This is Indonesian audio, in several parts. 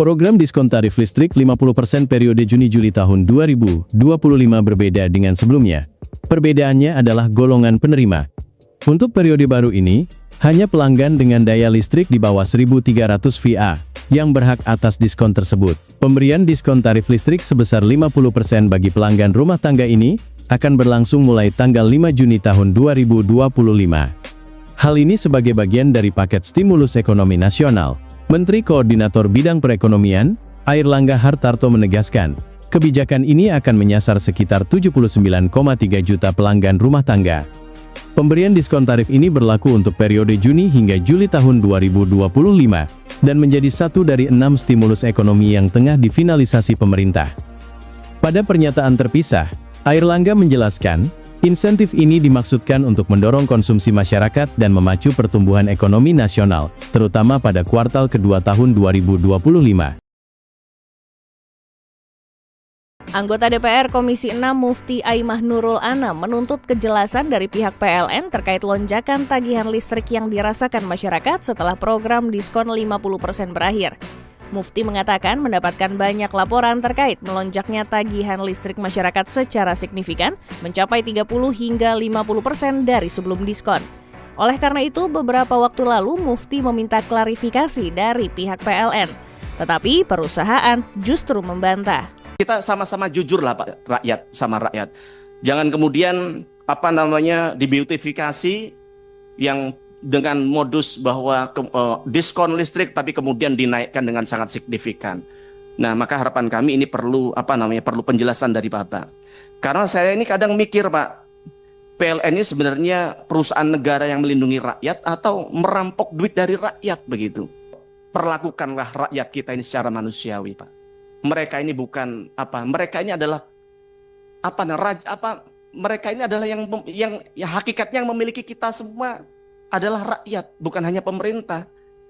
Program diskon tarif listrik 50% periode Juni-Juli tahun 2025 berbeda dengan sebelumnya. Perbedaannya adalah golongan penerima. Untuk periode baru ini, hanya pelanggan dengan daya listrik di bawah 1.300 VA yang berhak atas diskon tersebut. Pemberian diskon tarif listrik sebesar 50% bagi pelanggan rumah tangga ini akan berlangsung mulai tanggal 5 Juni tahun 2025. Hal ini sebagai bagian dari paket stimulus ekonomi nasional. Menteri Koordinator Bidang Perekonomian, Airlangga Hartarto menegaskan, kebijakan ini akan menyasar sekitar 79,3 juta pelanggan rumah tangga. Pemberian diskon tarif ini berlaku untuk periode Juni hingga Juli tahun 2025, dan menjadi satu dari 6 stimulus ekonomi yang tengah difinalisasi pemerintah. Pada pernyataan terpisah, Airlangga menjelaskan, insentif ini dimaksudkan untuk mendorong konsumsi masyarakat dan memacu pertumbuhan ekonomi nasional, terutama pada kuartal kedua tahun 2025. Anggota DPR Komisi 6 Mufti Aimah Nurul Anam menuntut kejelasan dari pihak PLN terkait lonjakan tagihan listrik yang dirasakan masyarakat setelah program diskon 50% berakhir. Mufti mengatakan mendapatkan banyak laporan terkait melonjaknya tagihan listrik masyarakat secara signifikan, mencapai 30 hingga 50% dari sebelum diskon. Oleh karena itu, beberapa waktu lalu Mufti meminta klarifikasi dari pihak PLN. Tetapi perusahaan justru membantah. Kita sama-sama jujur lah Pak, rakyat sama rakyat. Jangan kemudian dibeutifikasi yang dengan modus bahwa diskon listrik tapi kemudian dinaikkan dengan sangat signifikan. Nah, maka harapan kami ini perlu perlu penjelasan dari Bapak. Karena saya ini kadang mikir Pak, PLN ini sebenarnya perusahaan negara yang melindungi rakyat atau merampok duit dari rakyat begitu. Perlakukanlah rakyat kita ini secara manusiawi Pak. Mereka ini bukan mereka ini adalah mereka ini adalah yang hakikatnya yang memiliki kita semua adalah rakyat, bukan hanya pemerintah.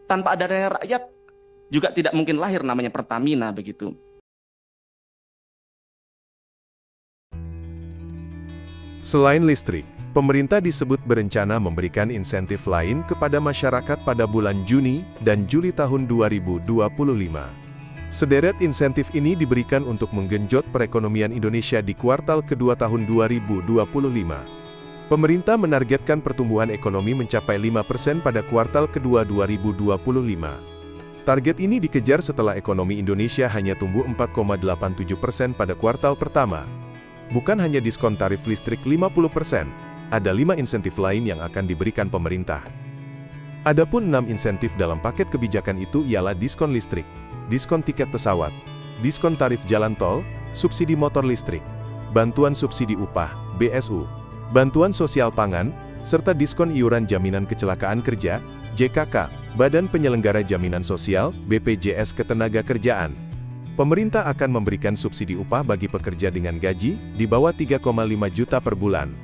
Tanpa adanya rakyat, juga tidak mungkin lahir namanya Pertamina begitu. Selain listrik, pemerintah disebut berencana memberikan insentif lain kepada masyarakat pada bulan Juni dan Juli tahun 2025. Sederet insentif ini diberikan untuk menggenjot perekonomian Indonesia di kuartal kedua tahun 2025. Pemerintah menargetkan pertumbuhan ekonomi mencapai 5% pada kuartal kedua 2025. Target ini dikejar setelah ekonomi Indonesia hanya tumbuh 4,87% pada kuartal pertama. Bukan hanya diskon tarif listrik 50%, ada 5 insentif lain yang akan diberikan pemerintah. Adapun 6 insentif dalam paket kebijakan itu ialah diskon listrik, diskon tiket pesawat, diskon tarif jalan tol, subsidi motor listrik, bantuan subsidi upah, BSU, bantuan sosial pangan, serta diskon iuran jaminan kecelakaan kerja, JKK, Badan Penyelenggara Jaminan Sosial, BPJS Ketenagakerjaan. Pemerintah akan memberikan subsidi upah bagi pekerja dengan gaji di bawah 3,5 juta per bulan.